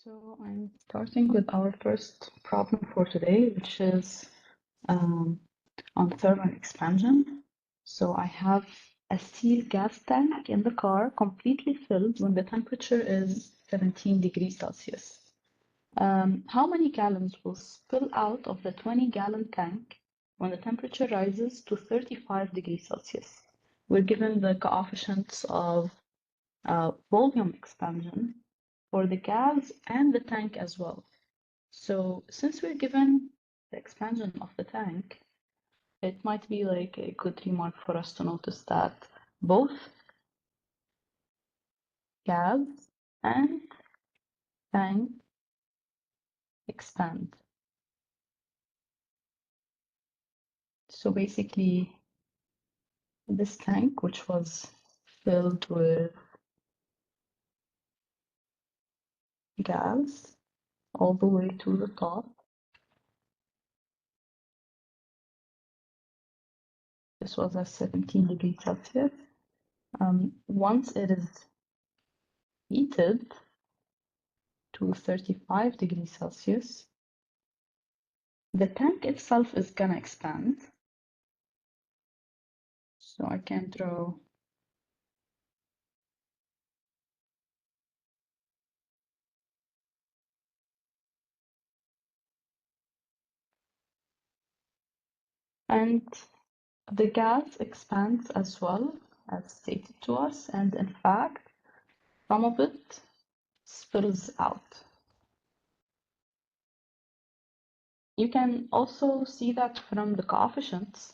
So I'm starting with our first problem for today, which is on thermal expansion. So I have a sealed gas tank in the car completely filled when the temperature is 17 degrees Celsius. How many gallons will spill out of the 20-gallon tank when the temperature rises to 35 degrees Celsius? We're given the coefficients of volume expansion for the gas and the tank as well. So since we're given the expansion of the tank, it might be like a good remark for us to notice that both gas and tank expand. So basically, this tank, which was filled with gas all the way to the top, this was at 17 degrees Celsius. Once it is heated to 35 degrees Celsius, the tank itself is gonna expand. So I can draw and the gas expands as well as stated to us, and in fact some of it spills out. You can also see that from the coefficients.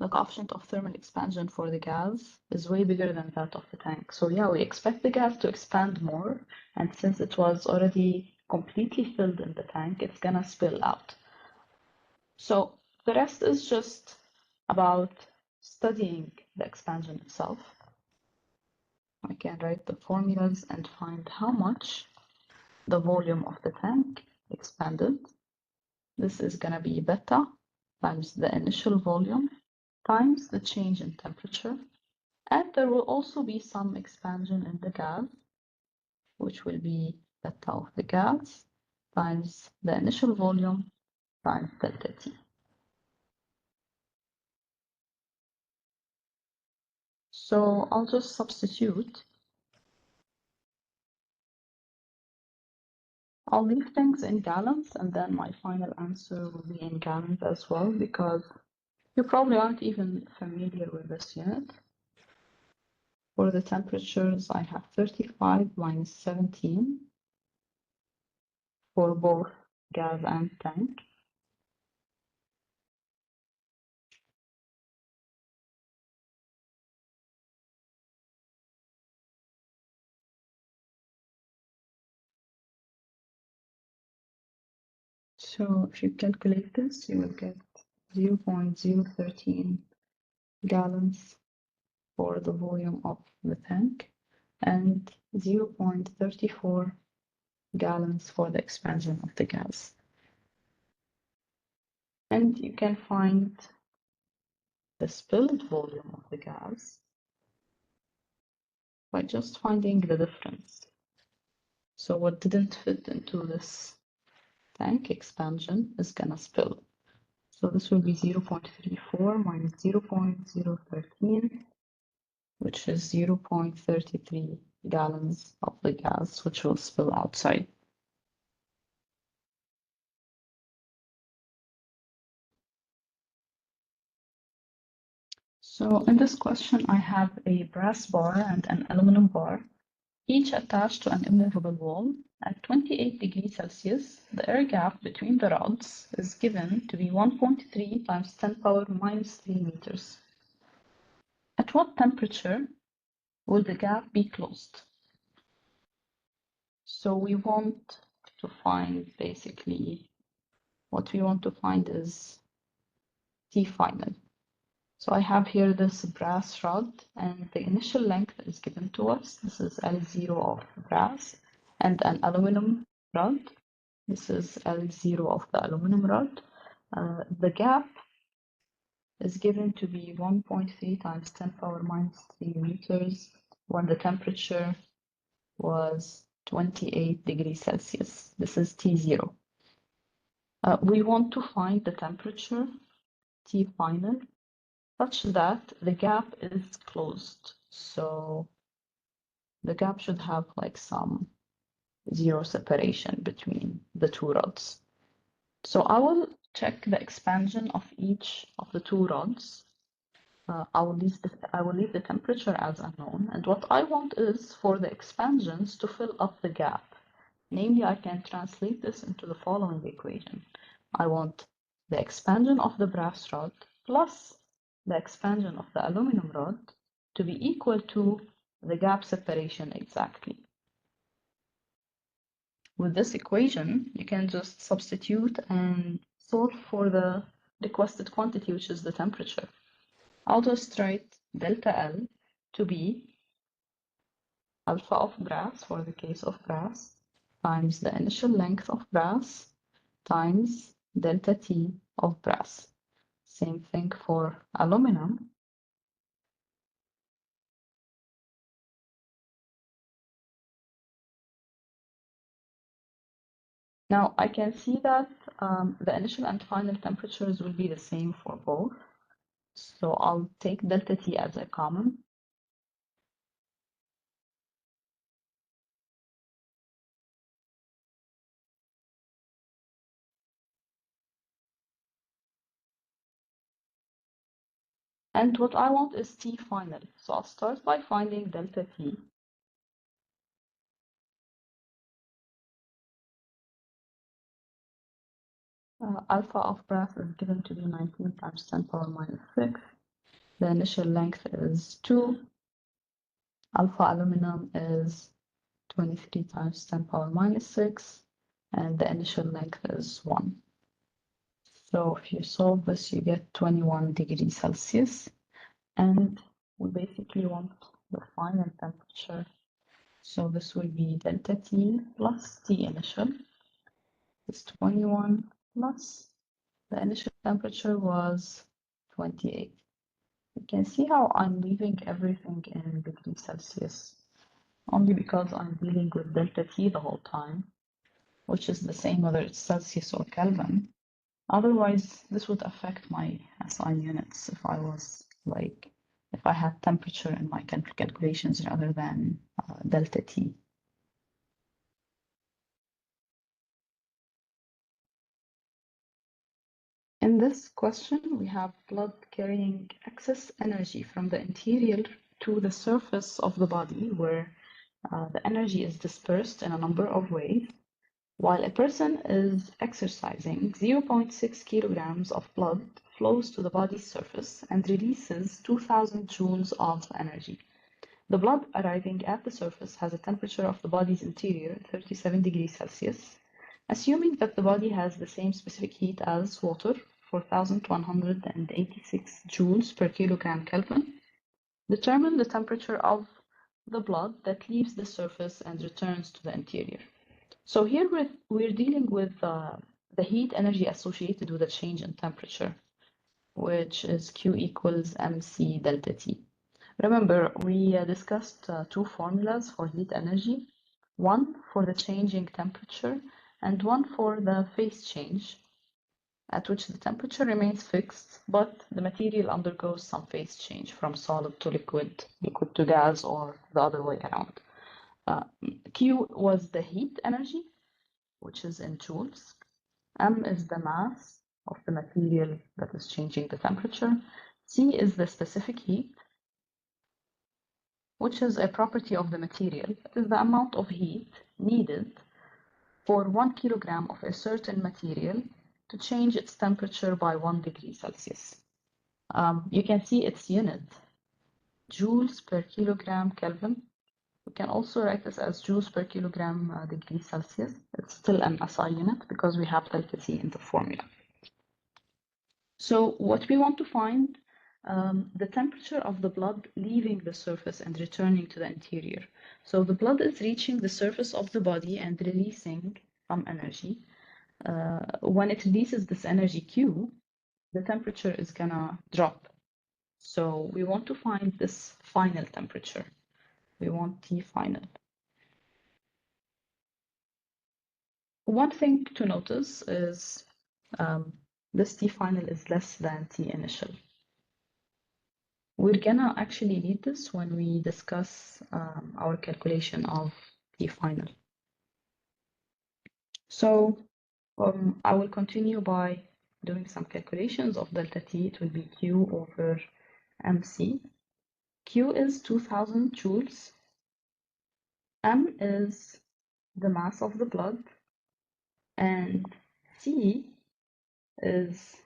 The coefficient of thermal expansion for the gas is way bigger than that of the tank. So yeah, we expect the gas to expand more, and since it was already completely filled in the tank, it's gonna spill out. So the rest is just about studying the expansion itself. I can write the formulas and find how much the volume of the tank expanded. This is gonna be beta times the initial volume times the change in temperature. And there will also be some expansion in the gas, which will be beta of the gas times the initial volume times delta T. So I'll just substitute. I'll leave things in gallons, and then my final answer will be in gallons as well, because you probably aren't even familiar with this unit. For the temperatures, I have 35 minus 17 for both gas and tank. So if you calculate this, you will get 0.013 gallons for the volume of the tank and 0.34 gallons for the expansion of the gas. And you can find the spilled volume of the gas by just finding the difference. So what didn't fit into this tank expansion is gonna spill. So this will be 0.34 minus 0.013, which is 0.33 gallons of the gas, which will spill outside. So in this question, I have a brass bar and an aluminum bar, each attached to an immovable wall. At 28 degrees Celsius, the air gap between the rods is given to be 1.3 times 10 power minus 3 meters. At what temperature will the gap be closed? So we want to find basically, what we want to find is T final. So I have here this brass rod, and the initial length is given to us. This is L0 of brass, and an aluminum rod. This is L0 of the aluminum rod. The gap is given to be 1.3 times 10 power minus 3 meters when the temperature was 28 degrees Celsius. This is T0. We want to find the temperature, T final, such that the gap is closed. So the gap should have like some zero separation between the two rods. So I will check the expansion of each of the two rods. I will leave the temperature as unknown, and what I want is for the expansions to fill up the gap. Namely, I can translate this into the following equation. I want the expansion of the brass rod plus the expansion of the aluminum rod to be equal to the gap separation exactly. With this equation, you can just substitute and solve for the requested quantity, which is the temperature. I'll just write delta L to be alpha of brass for the case of brass times the initial length of brass times delta T of brass. Same thing for aluminum. Now I can see that the initial and final temperatures will be the same for both. So I'll take delta T as a common. And what I want is T final. So I'll start by finding delta T. Alpha of brass is given to be 19 times 10 power minus 6. The initial length is 2. Alpha aluminum is 23 times 10 power minus 6. And the initial length is 1. So if you solve this, you get 21 degrees Celsius. And we basically want the final temperature. So this will be delta T plus T initial is 21 plus the initial temperature was 28. You can see how I'm leaving everything in degrees Celsius only because I'm dealing with delta T the whole time, which is the same whether it's Celsius or Kelvin. Otherwise, this would affect my SI units if I had temperature in my calculations rather than delta T. In this question, we have blood carrying excess energy from the interior to the surface of the body, where the energy is dispersed in a number of ways. While a person is exercising, 0.6 kilograms of blood flows to the body's surface and releases 2000 joules of energy. The blood arriving at the surface has a temperature of the body's interior, 37 degrees Celsius. Assuming that the body has the same specific heat as water, 4186 joules per kilogram Kelvin, determine the temperature of the blood that leaves the surface and returns to the interior. So here we're dealing with the heat energy associated with a change in temperature, which is Q equals mc delta T. Remember, we discussed two formulas for heat energy, one for the changing temperature and one for the phase change, at which the temperature remains fixed, but the material undergoes some phase change from solid to liquid, liquid to gas, or the other way around. Q was the heat energy, which is in joules. M is the mass of the material that is changing the temperature. C is the specific heat, which is a property of the material. It is the amount of heat needed for 1 kilogram of a certain material to change its temperature by 1 degree Celsius. You can see its unit, joules per kilogram Kelvin. We can also write this as joules per kilogram degree Celsius. It's still an SI unit because we have delta T in the formula. So what we want to find, the temperature of the blood leaving the surface and returning to the interior. So the blood is reaching the surface of the body and releasing some energy. When it releases this energy Q, the temperature is gonna drop. So we want to find this final temperature. We want T final. One thing to notice is this T final is less than T initial. We're gonna actually need this when we discuss our calculation of T final. So I will continue by doing some calculations of delta T. It will be Q over MC. Q is 2000 joules. M is the mass of the blood. And C is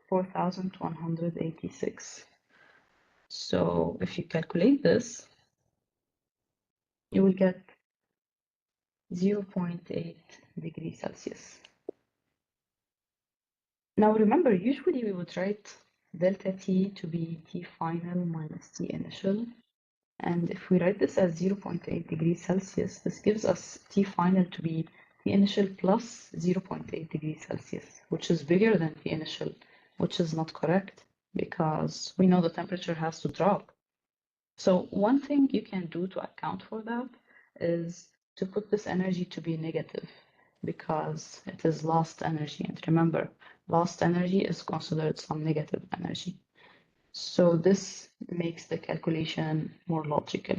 4186. So if you calculate this, you will get 0.8 degrees Celsius. Now remember, usually we would write delta T to be T final minus T initial. And if we write this as 0.8 degrees Celsius, this gives us T final to be T initial plus 0.8 degrees Celsius, which is bigger than T initial, which is not correct because we know the temperature has to drop. So one thing you can do to account for that is to put this energy to be negative because it is lost energy. And remember, lost energy is considered some negative energy. So this makes the calculation more logical.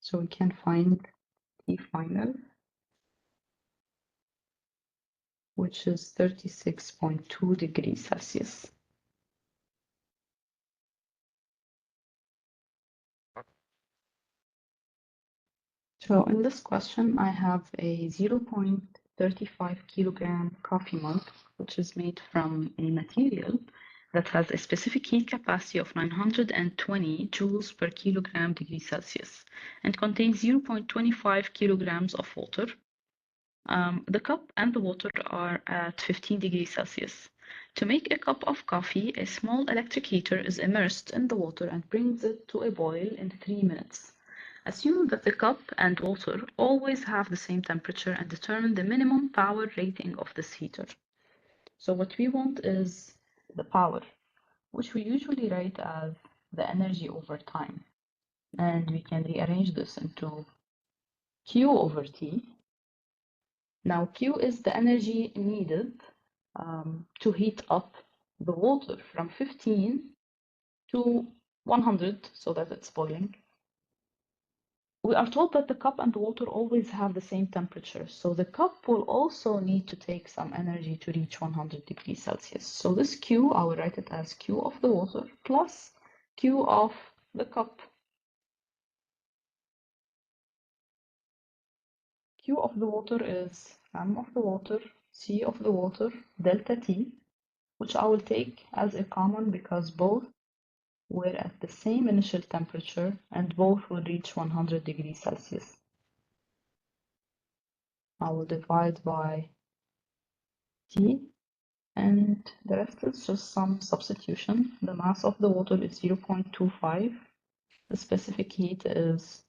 So we can find T final, which is 36.2 degrees Celsius. So in this question, I have a 0.35 kilogram coffee mug, which is made from a material that has a specific heat capacity of 920 joules per kilogram degree Celsius and contains 0.25 kilograms of water. The cup and the water are at 15 degrees Celsius. To make a cup of coffee, a small electric heater is immersed in the water and brings it to a boil in 3 minutes. Assume that the cup and water always have the same temperature and determine the minimum power rating of this heater. So what we want is the power, which we usually write as the energy over time. And we can rearrange this into Q over T. Now Q is the energy needed to heat up the water from 15 to 100 so that it's boiling. We are told that the cup and the water always have the same temperature, so the cup will also need to take some energy to reach 100 degrees Celsius. So this Q, I will write it as Q of the water plus Q of the cup. Q of the water is M of the water, C of the water, delta T, which I will take as a common because both were at the same initial temperature and both will reach 100 degrees Celsius. I will divide by T, and the rest is just some substitution. The mass of the water is 0.25. The specific heat is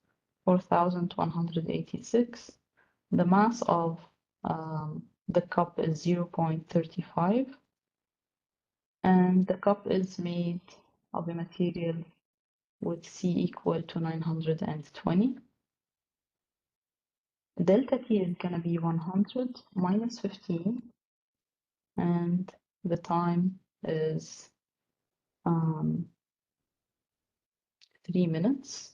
4186. The mass of the cup is 0.35. And the cup is made of a material with C equal to 920. Delta T is going to be 100 minus 15, and the time is 3 minutes.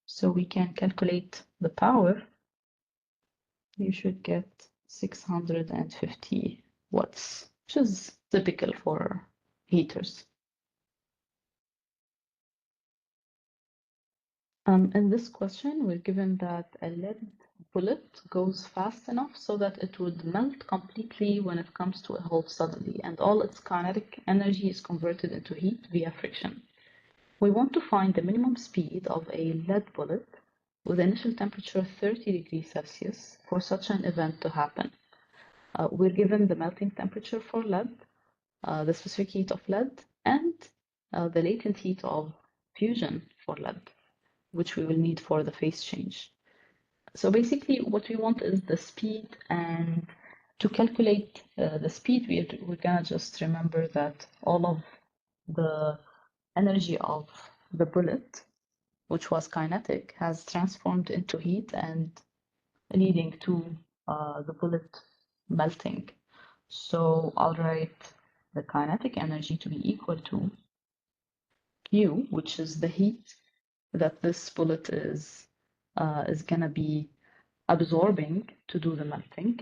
So we can calculate the power. You should get 650 watts, which is typical for heaters. In this question, we're given that a lead bullet goes fast enough so that it would melt completely when it comes to a halt suddenly, and all its kinetic energy is converted into heat via friction. We want to find the minimum speed of a lead bullet with initial temperature 30 degrees Celsius for such an event to happen. We're given the melting temperature for lead, the specific heat of lead, and the latent heat of fusion for lead, which we will need for the phase change. So basically what we want is the speed and To calculate the speed, we're gonna just remember that all of the energy of the bullet, which was kinetic, has transformed into heat and leading to the bullet melting. So I'll write the kinetic energy to be equal to Q, which is the heat that this bullet is gonna be absorbing to do the melting.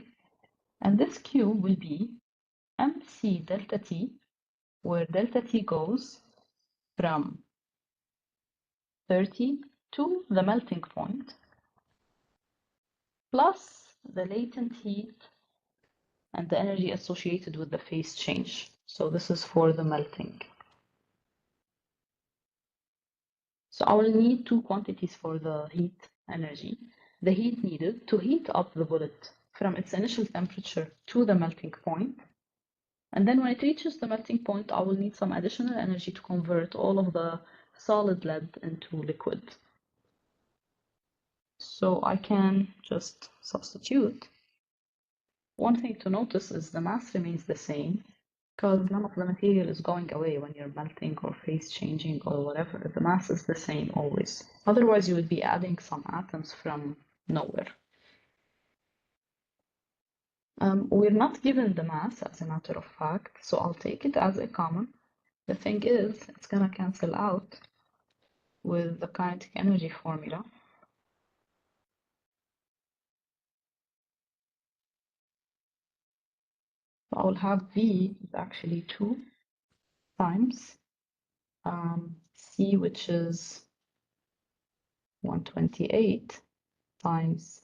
And this Q will be mc delta T, where delta T goes from 30 to the melting point, plus the latent heat and the energy associated with the phase change. So this is for the melting. So I will need two quantities for the heat energy. The heat needed to heat up the bullet from its initial temperature to the melting point. And then when it reaches the melting point, I will need some additional energy to convert all of the solid lead into liquid. So I can just substitute. One thing to notice is the mass remains the same, because none of the material is going away when you're melting or phase changing or whatever. The mass is the same always. Otherwise, you would be adding some atoms from nowhere. We're not given the mass, as a matter of fact, so I'll take it as a common. The thing is, it's gonna cancel out with the kinetic energy formula. So I will have V is actually 2 times C, which is 128, times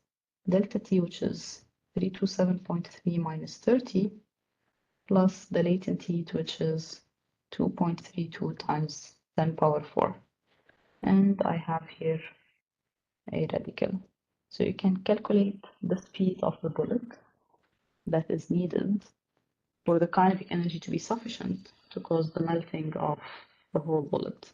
delta T, which is 327.3 minus 30, plus the latent heat, which is 2.32 times 10 power 4. And I have here a radical. So you can calculate the speed of the bullet that is needed for the kinetic energy to be sufficient to cause the melting of the whole bullet.